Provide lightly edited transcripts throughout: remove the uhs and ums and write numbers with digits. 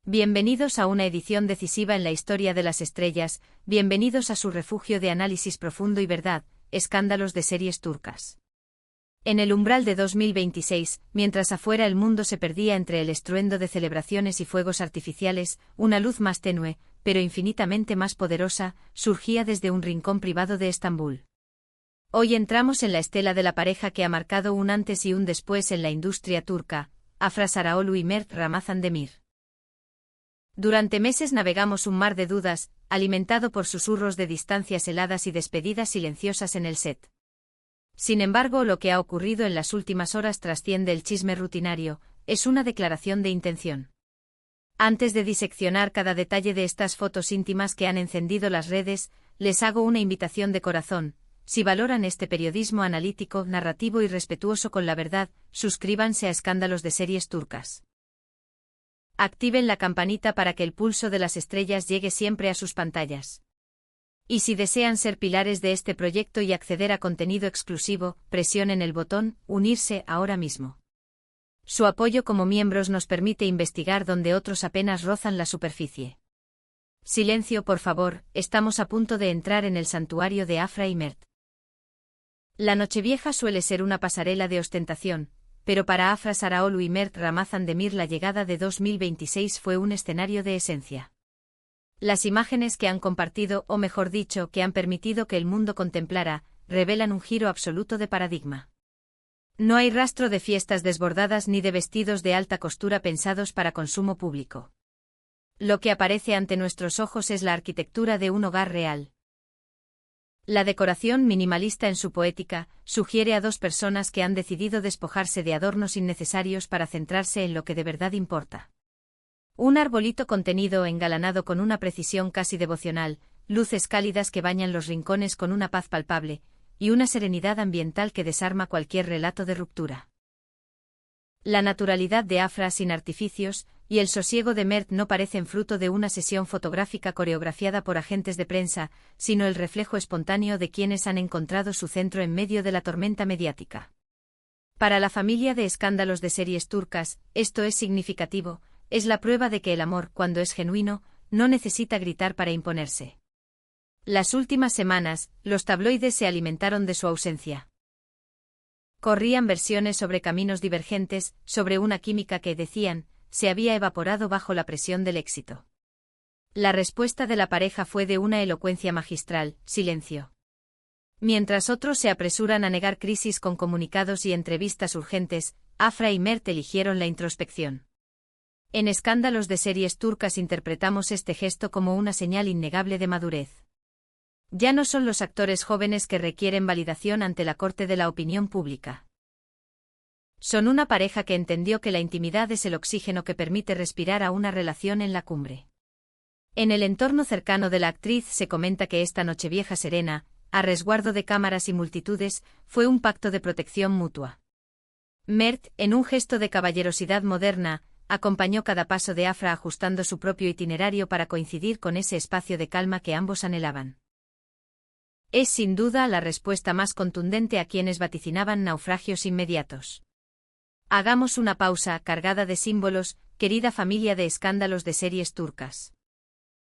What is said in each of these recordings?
Bienvenidos a una edición decisiva en la historia de las estrellas, bienvenidos a su refugio de análisis profundo y verdad, escándalos de series turcas. En el umbral de 2026, mientras afuera el mundo se perdía entre el estruendo de celebraciones y fuegos artificiales, una luz más tenue, pero infinitamente más poderosa, surgía desde un rincón privado de Estambul. Hoy entramos en la estela de la pareja que ha marcado un antes y un después en la industria turca, Afra Sarıoğlu y Mert Ramazan Demir. Durante meses navegamos un mar de dudas, alimentado por susurros de distancias heladas y despedidas silenciosas en el set. Sin embargo, lo que ha ocurrido en las últimas horas trasciende el chisme rutinario, es una declaración de intención. Antes de diseccionar cada detalle de estas fotos íntimas que han encendido las redes, les hago una invitación de corazón. Si valoran este periodismo analítico, narrativo y respetuoso con la verdad, suscríbanse a Escándalos de Series Turcas. Activen la campanita para que el pulso de las estrellas llegue siempre a sus pantallas. Y si desean ser pilares de este proyecto y acceder a contenido exclusivo, presionen el botón «Unirse» ahora mismo. Su apoyo como miembros nos permite investigar donde otros apenas rozan la superficie. Silencio, por favor, estamos a punto de entrar en el santuario de Afra y Mert. La Nochevieja suele ser una pasarela de ostentación, pero para Afra Sarıoğlu y Mert Ramazan Demir la llegada de 2026 fue un escenario de esencia. Las imágenes que han compartido, o mejor dicho, que han permitido que el mundo contemplara, revelan un giro absoluto de paradigma. No hay rastro de fiestas desbordadas ni de vestidos de alta costura pensados para consumo público. Lo que aparece ante nuestros ojos es la arquitectura de un hogar real. La decoración minimalista en su poética sugiere a dos personas que han decidido despojarse de adornos innecesarios para centrarse en lo que de verdad importa. Un arbolito contenido engalanado con una precisión casi devocional, luces cálidas que bañan los rincones con una paz palpable, y una serenidad ambiental que desarma cualquier relato de ruptura. La naturalidad de Afra sin artificios, y el sosiego de Mert no parecen fruto de una sesión fotográfica coreografiada por agentes de prensa, sino el reflejo espontáneo de quienes han encontrado su centro en medio de la tormenta mediática. Para la familia de Escándalos de Series Turcas, esto es significativo, es la prueba de que el amor, cuando es genuino, no necesita gritar para imponerse. Las últimas semanas, los tabloides se alimentaron de su ausencia. Corrían versiones sobre caminos divergentes, sobre una química que, decían, se había evaporado bajo la presión del éxito. La respuesta de la pareja fue de una elocuencia magistral: silencio. Mientras otros se apresuran a negar crisis con comunicados y entrevistas urgentes, Afra y Mert eligieron la introspección. En Escándalos de Series Turcas interpretamos este gesto como una señal innegable de madurez. Ya no son los actores jóvenes que requieren validación ante la corte de la opinión pública. Son una pareja que entendió que la intimidad es el oxígeno que permite respirar a una relación en la cumbre. En el entorno cercano de la actriz se comenta que esta Nochevieja serena, a resguardo de cámaras y multitudes, fue un pacto de protección mutua. Mert, en un gesto de caballerosidad moderna, acompañó cada paso de Afra ajustando su propio itinerario para coincidir con ese espacio de calma que ambos anhelaban. Es sin duda la respuesta más contundente a quienes vaticinaban naufragios inmediatos. Hagamos una pausa cargada de símbolos, querida familia de Escándalos de Series Turcas.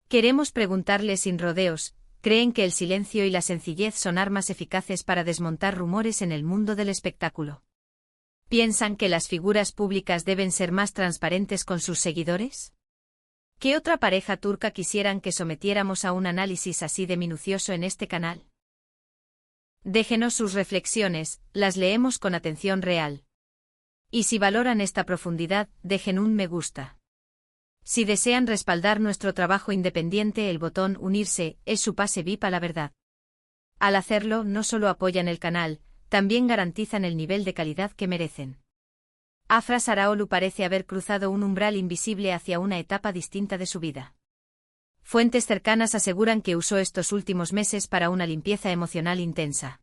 Queremos preguntarle sin rodeos, ¿creen que el silencio y la sencillez son armas eficaces para desmontar rumores en el mundo del espectáculo? ¿Piensan que las figuras públicas deben ser más transparentes con sus seguidores? ¿Qué otra pareja turca quisieran que sometiéramos a un análisis así de minucioso en este canal? Déjenos sus reflexiones, las leemos con atención real. Y si valoran esta profundidad, dejen un me gusta. Si desean respaldar nuestro trabajo independiente, el botón «Unirse» es su pase VIP a la verdad. Al hacerlo, no solo apoyan el canal, también garantizan el nivel de calidad que merecen. Afra Sarıoğlu parece haber cruzado un umbral invisible hacia una etapa distinta de su vida. Fuentes cercanas aseguran que usó estos últimos meses para una limpieza emocional intensa.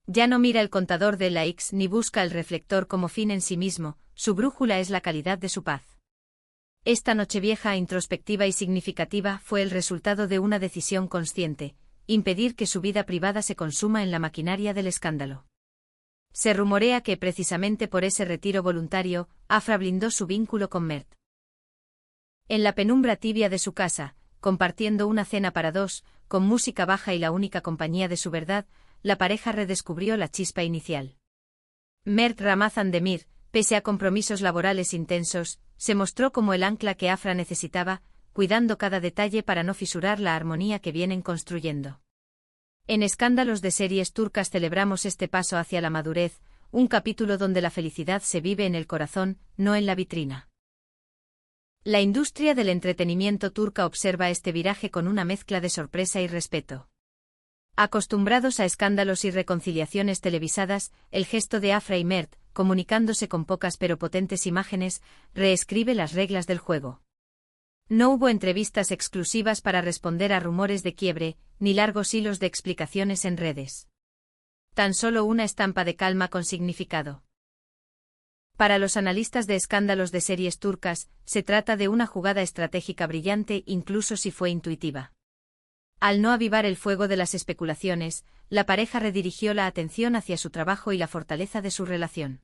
Ya no mira el contador de likes ni busca el reflector como fin en sí mismo, su brújula es la calidad de su paz. Esta Nochevieja introspectiva y significativa fue el resultado de una decisión consciente: impedir que su vida privada se consuma en la maquinaria del escándalo. Se rumorea que precisamente por ese retiro voluntario, Afra blindó su vínculo con Mert. En la penumbra tibia de su casa, compartiendo una cena para dos, con música baja y la única compañía de su verdad, la pareja redescubrió la chispa inicial. Mert Ramazan Demir, pese a compromisos laborales intensos, se mostró como el ancla que Afra necesitaba, cuidando cada detalle para no fisurar la armonía que vienen construyendo. En Escándalos de Series Turcas celebramos este paso hacia la madurez, un capítulo donde la felicidad se vive en el corazón, no en la vitrina. La industria del entretenimiento turca observa este viraje con una mezcla de sorpresa y respeto. Acostumbrados a escándalos y reconciliaciones televisadas, el gesto de Afra y Mert, comunicándose con pocas pero potentes imágenes, reescribe las reglas del juego. No hubo entrevistas exclusivas para responder a rumores de quiebre, ni largos hilos de explicaciones en redes. Tan solo una estampa de calma con significado. Para los analistas de escándalos de series turcas, se trata de una jugada estratégica brillante incluso si fue intuitiva. Al no avivar el fuego de las especulaciones, la pareja redirigió la atención hacia su trabajo y la fortaleza de su relación.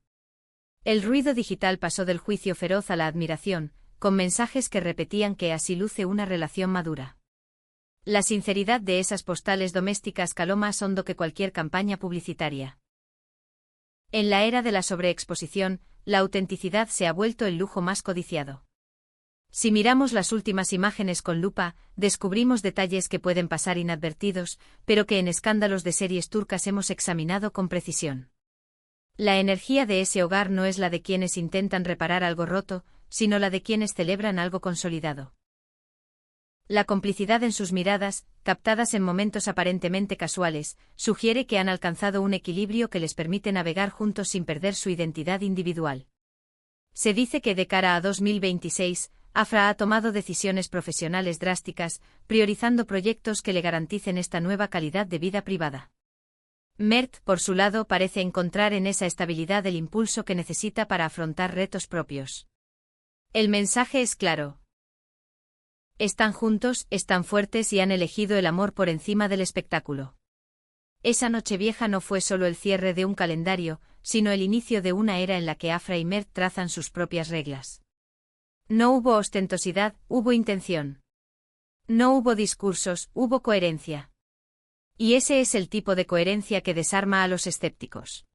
El ruido digital pasó del juicio feroz a la admiración, con mensajes que repetían que así luce una relación madura. La sinceridad de esas postales domésticas caló más hondo que cualquier campaña publicitaria. En la era de la sobreexposición, la autenticidad se ha vuelto el lujo más codiciado. Si miramos las últimas imágenes con lupa, descubrimos detalles que pueden pasar inadvertidos, pero que en escándalos de series turcas hemos examinado con precisión. La energía de ese hogar no es la de quienes intentan reparar algo roto, sino la de quienes celebran algo consolidado. La complicidad en sus miradas, captadas en momentos aparentemente casuales, sugiere que han alcanzado un equilibrio que les permite navegar juntos sin perder su identidad individual. Se dice que de cara a 2026, Afra ha tomado decisiones profesionales drásticas, priorizando proyectos que le garanticen esta nueva calidad de vida privada. Mert, por su lado, parece encontrar en esa estabilidad el impulso que necesita para afrontar retos propios. El mensaje es claro. Están juntos, están fuertes y han elegido el amor por encima del espectáculo. Esa Nochevieja no fue solo el cierre de un calendario, sino el inicio de una era en la que Afra y Mert trazan sus propias reglas. No hubo ostentosidad, hubo intención. No hubo discursos, hubo coherencia. Y ese es el tipo de coherencia que desarma a los escépticos.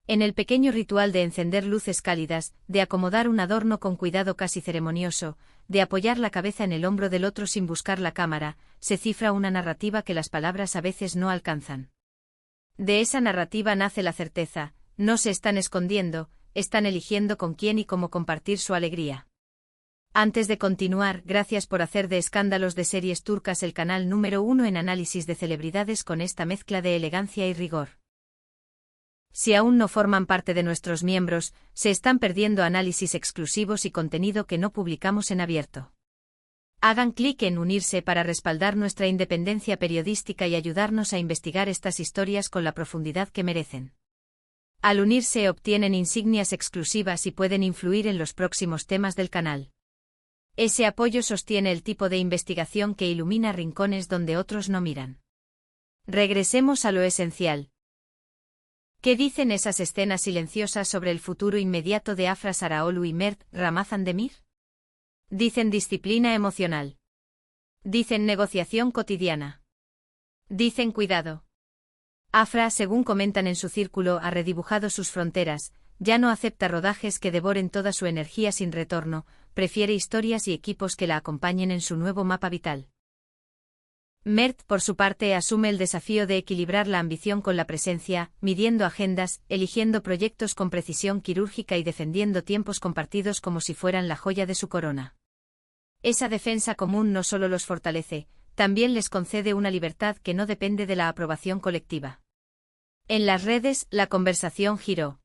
En el pequeño ritual de encender luces cálidas, de acomodar un adorno con cuidado casi ceremonioso, de apoyar la cabeza en el hombro del otro sin buscar la cámara, se cifra una narrativa que las palabras a veces no alcanzan. De esa narrativa nace la certeza, no se están escondiendo, están eligiendo con quién y cómo compartir su alegría. Antes de continuar, gracias por hacer de Escándalos de Series Turcas el canal número 1 en análisis de celebridades con esta mezcla de elegancia y rigor. Si aún no forman parte de nuestros miembros, se están perdiendo análisis exclusivos y contenido que no publicamos en abierto. Hagan clic en unirse para respaldar nuestra independencia periodística y ayudarnos a investigar estas historias con la profundidad que merecen. Al unirse obtienen insignias exclusivas y pueden influir en los próximos temas del canal. Ese apoyo sostiene el tipo de investigación que ilumina rincones donde otros no miran. Regresemos a lo esencial. ¿Qué dicen esas escenas silenciosas sobre el futuro inmediato de Afra Saraoglu y Mert Ramazan Demir? Dicen disciplina emocional. Dicen negociación cotidiana. Dicen cuidado. Afra, según comentan en su círculo, ha redibujado sus fronteras, ya no acepta rodajes que devoren toda su energía sin retorno, prefiere historias y equipos que la acompañen en su nuevo mapa vital. Mert, por su parte, asume el desafío de equilibrar la ambición con la presencia, midiendo agendas, eligiendo proyectos con precisión quirúrgica y defendiendo tiempos compartidos como si fueran la joya de su corona. Esa defensa común no solo los fortalece, también les concede una libertad que no depende de la aprobación colectiva. En las redes, la conversación giró.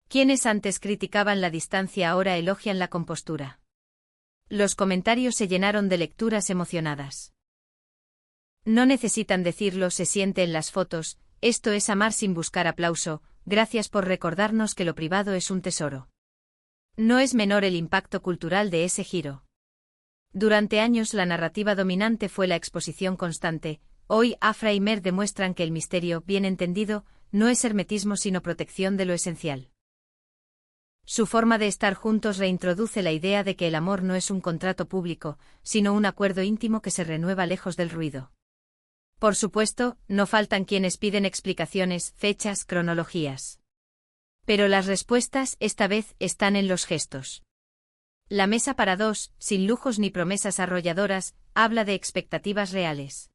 Quienes antes criticaban la distancia ahora elogian la compostura. Los comentarios se llenaron de lecturas emocionadas. No necesitan decirlo, se siente en las fotos, esto es amar sin buscar aplauso, gracias por recordarnos que lo privado es un tesoro. No es menor el impacto cultural de ese giro. Durante años la narrativa dominante fue la exposición constante, hoy Afra y Mert demuestran que el misterio, bien entendido, no es hermetismo sino protección de lo esencial. Su forma de estar juntos reintroduce la idea de que el amor no es un contrato público, sino un acuerdo íntimo que se renueva lejos del ruido. Por supuesto, no faltan quienes piden explicaciones, fechas, cronologías. Pero las respuestas, esta vez, están en los gestos. La mesa para dos, sin lujos ni promesas arrolladoras, habla de expectativas reales.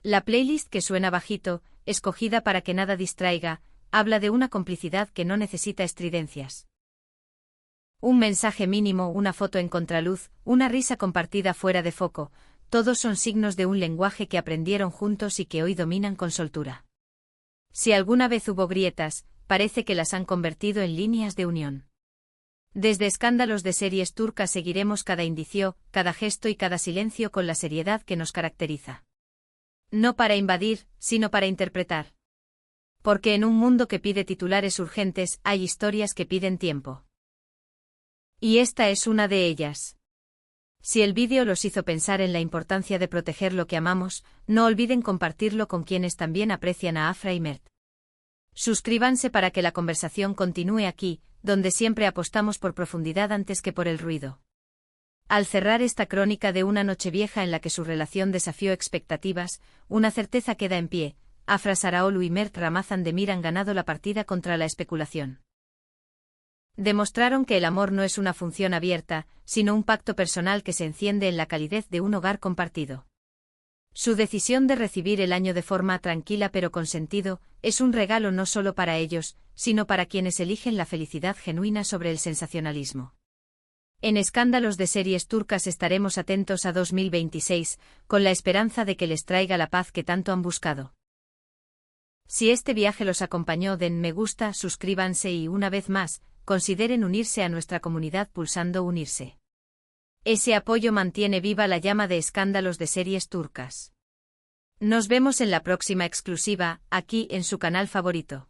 La playlist que suena bajito, escogida para que nada distraiga, habla de una complicidad que no necesita estridencias. Un mensaje mínimo, una foto en contraluz, una risa compartida fuera de foco, todos son signos de un lenguaje que aprendieron juntos y que hoy dominan con soltura. Si alguna vez hubo grietas, parece que las han convertido en líneas de unión. Desde Escándalos de Series Turcas seguiremos cada indicio, cada gesto y cada silencio con la seriedad que nos caracteriza. No para invadir, sino para interpretar. Porque en un mundo que pide titulares urgentes, hay historias que piden tiempo. Y esta es una de ellas. Si el vídeo los hizo pensar en la importancia de proteger lo que amamos, no olviden compartirlo con quienes también aprecian a Afra y Mert. Suscríbanse para que la conversación continúe aquí, donde siempre apostamos por profundidad antes que por el ruido. Al cerrar esta crónica de una nochevieja en la que su relación desafió expectativas, una certeza queda en pie: Afra Saraoglu y Mert Ramazan Demir han ganado la partida contra la especulación. Demostraron que el amor no es una función abierta, sino un pacto personal que se enciende en la calidez de un hogar compartido. Su decisión de recibir el año de forma tranquila pero con sentido, es un regalo no solo para ellos, sino para quienes eligen la felicidad genuina sobre el sensacionalismo. En Escándalos de Series Turcas estaremos atentos a 2026, con la esperanza de que les traiga la paz que tanto han buscado. Si este viaje los acompañó, den me gusta, suscríbanse y, una vez más, consideren unirse a nuestra comunidad pulsando unirse. Ese apoyo mantiene viva la llama de Escándalos de Series Turcas. Nos vemos en la próxima exclusiva, aquí en su canal favorito.